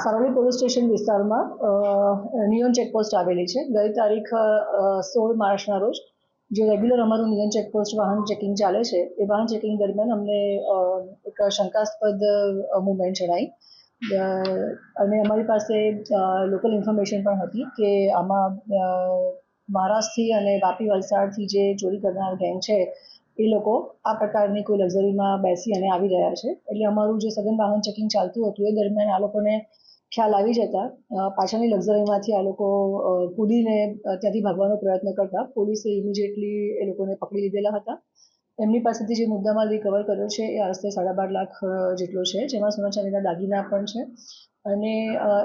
Saroli police station વિસ્તારમાં neon checkpost આવેલી છે. ગઈ તારીખ 16 માર્ચના રોજ જે રેગ્યુલર અમારું નિયોન ચેકપોસ્ટ વાહન ચેકિંગ ચાલે છે એ વાહન ચેકિંગ દરમિયાન અમને એક શંકાસ્પદ મૂવમેન્ટ જણાઈ અને અમારી પાસે લોકલ ઇન્ફોર્મેશન પણ હતી કે આમાં મહારાષ્ટ્રથી અને વાપી વલસાડથી જે ચોરી કરનાર ગેંગ છે એ લોકો આ પ્રકારની કોઈ લક્ઝરીમાં બેસી અને આવી રહ્યા છે. એટલે અમારું જે સઘન વાહન ચેકિંગ ચાલતું હતું એ દરમિયાન આ લોકોને ખ્યાલ આવી જતા પાછળની લક્ઝરીમાંથી આ લોકો કૂદીને ત્યાંથી ભાગવાનો પ્રયત્ન કરતા પોલીસે ઇમિડિયેટલી એ લોકોને પકડી લીધેલા હતા. એમની પાસેથી જે મુદ્દામાલ રિકવર કર્યો છે એ આશરે 12.5 લાખ જેટલો છે, જેમાં સોના ચાંદીના દાગીના પણ છે. અને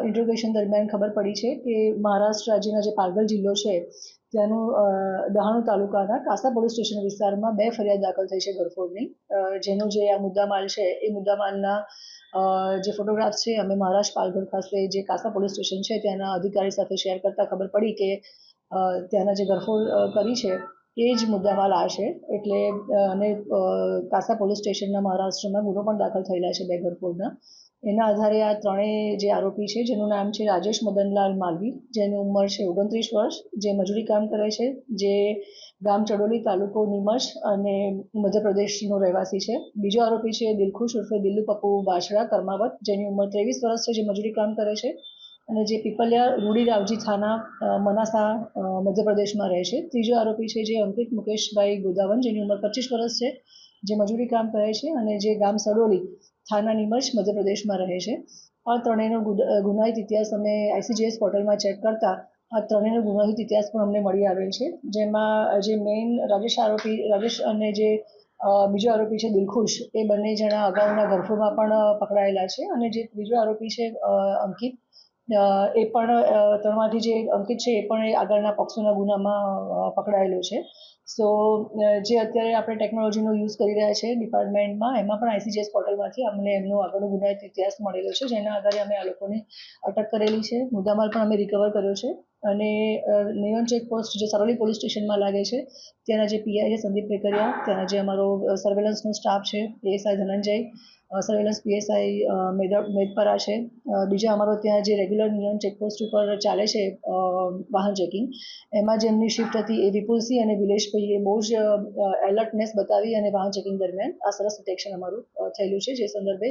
ઇન્ટ્રોગેશન દરમિયાન ખબર પડી છે કે મહારાષ્ટ્ર રાજ્યના જે પાલઘર જિલ્લો છે ત્યાંનું દહાણુ તાલુકાના કાસા પોલીસ સ્ટેશન વિસ્તારમાં 2 ફરિયાદ દાખલ થઈ છે ઘરફોડની. જેનો જે આ મુદ્દામાલ છે એ મુદ્દામાલના જે ફોટોગ્રાફ્સ છે અમે મહારાષ્ટ્ર પાલઘર ખાતે જે કાસા પોલીસ સ્ટેશન છે ત્યાંના અધિકારી સાથે શેર કરતા ખબર પડી કે ત્યાંના જે ઘરફોડ કરી છે એ જ મુદ્દામાલ આ છે. એટલે અને કાસા પોલીસ સ્ટેશનના મહારાષ્ટ્રમાં ગુનો પણ દાખલ થયેલા છે 2 ઘરફોડના. એના આધારે આ ત્રણેય જે આરોપી છે જેનું નામ છે રાજેશ મદનલાલ માલવી, જેની ઉંમર છે 29 વર્ષ, જે મજૂરી કામ કરે છે, જે ગામ ચડોલી તાલુકો નીમચ અને મધ્યપ્રદેશનો રહેવાસી છે. બીજો આરોપી છે દિલખુશ ઉર્ફે દિલ્લુ પપ્પુ બાછડા કર્માવત, જેની ઉંમર 23 વર્ષ છે, જે મજૂરી કામ કરે છે અને જે પીપલિયા રૂડીરાવજી થાના મનાસા મધ્યપ્રદેશમાં રહે છે. ત્રીજો આરોપી છે જે અંકિત મુકેશભાઈ ગોદાવન, જેની ઉંમર 25 વર્ષ છે, જે મજૂરી કામ કરે છે અને જે ગામ સડોલી થાના નીમચ મધ્યપ્રદેશમાં રહે છે. આ ત્રણેયનો ગુનાહિત ઇતિહાસ અમે ICGS પોર્ટલમાં ચેક કરતા આ ત્રણેયનો ગુનાહિત ઇતિહાસ પણ અમને મળી આવેલ છે. જેમાં જે મેઇન રાજેશ અને જે બીજો આરોપી છે દિલખુશ, એ બંને જણા અગાઉના ઘરફોડમાં પણ પકડાયેલા છે. અને જે ત્રીજો આરોપી છે અંકિત, એ પણ ત્રણમાંથી જે અંકિત છે એ પણ આગળના પોક્સોના ગુનામાં પકડાયેલો છે. સો જે અત્યારે આપણે ટેકનોલોજીનો યુઝ કરી રહ્યા છે ડિપાર્ટમેન્ટમાં, એમાં પણ ICGS પોર્ટલમાંથી અમને એમનો આગળનો ગુનાહિત ઇતિહાસ મળેલો છે, જેના આધારે અમે આ લોકોને અટક કરેલી છે. મુદ્દામાલ પણ અમે રિકવર કર્યો છે. અને નિયોન ચેકપોસ્ટ જે સારોલી પોલીસ સ્ટેશનમાં લાગે છે ત્યાંના જે PI છે સંદીપ વેકરિયા, ત્યાંના જે અમારો સર્વેલન્સનો સ્ટાફ છે PSI ધનંજય, સર્વેલન્સ PSI મેદપરા છે. બીજા અમારો ત્યાં જે રેગ્યુલર નિયોન ચેકપોસ્ટ ઉપર ચાલે છે વાહન ચેકિંગ, એમાં જે એમની શિફ્ટ હતી એ વિપુલસિંહ અને વિલેશભાઈએ બહુ જ એલર્ટનેસ બતાવી અને વાહન ચેકિંગ દરમિયાન આ સરસ ડિટેક્શન અમારું થયેલું છે. જે સંદર્ભે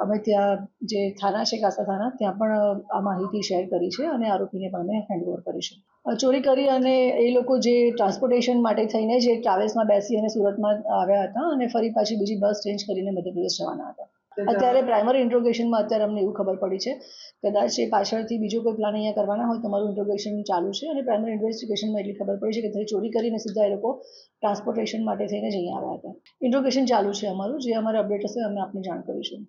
અમે ત્યાં જે થાના છે કાસા થાના, ત્યાં પણ આ માહિતી શેર કરી છે અને આરોપીને પણ અમે હેન્ડઓવર કરીશું. ચોરી કરી અને એ લોકો જે ટ્રાન્સપોર્ટેશન માટે થઈને જે ટ્રાવેલ્સમાં બેસી અને સુરતમાં આવ્યા હતા અને ફરી પાછી બીજી બસ ચેન્જ કરીને મધ્યપ્રદેશ જવાના હતા. અત્યારે પ્રાઇમરી ઇન્ટ્રોગેશનમાં અત્યારે અમને એવું ખબર પડી છે કદાચ એ પાછળથી બીજો કોઈ પ્લાન અહીંયા કરવાના હોય તો અમારું ઇન્ટ્રોગેશન ચાલુ છે. અને પ્રાઇમરી ઇન્વેસ્ટિગેશનમાં એટલી ખબર પડી છે કે ચોરી કરીને સીધા એ લોકો ટ્રાન્સપોર્ટેશન માટે થઈને જ અહીંયા આવ્યા હતા. ઇન્ટ્રોગેશન ચાલુ છે અમારું, જે અમારે અપડેટ હશે અમે આપને જાણ કરીશું.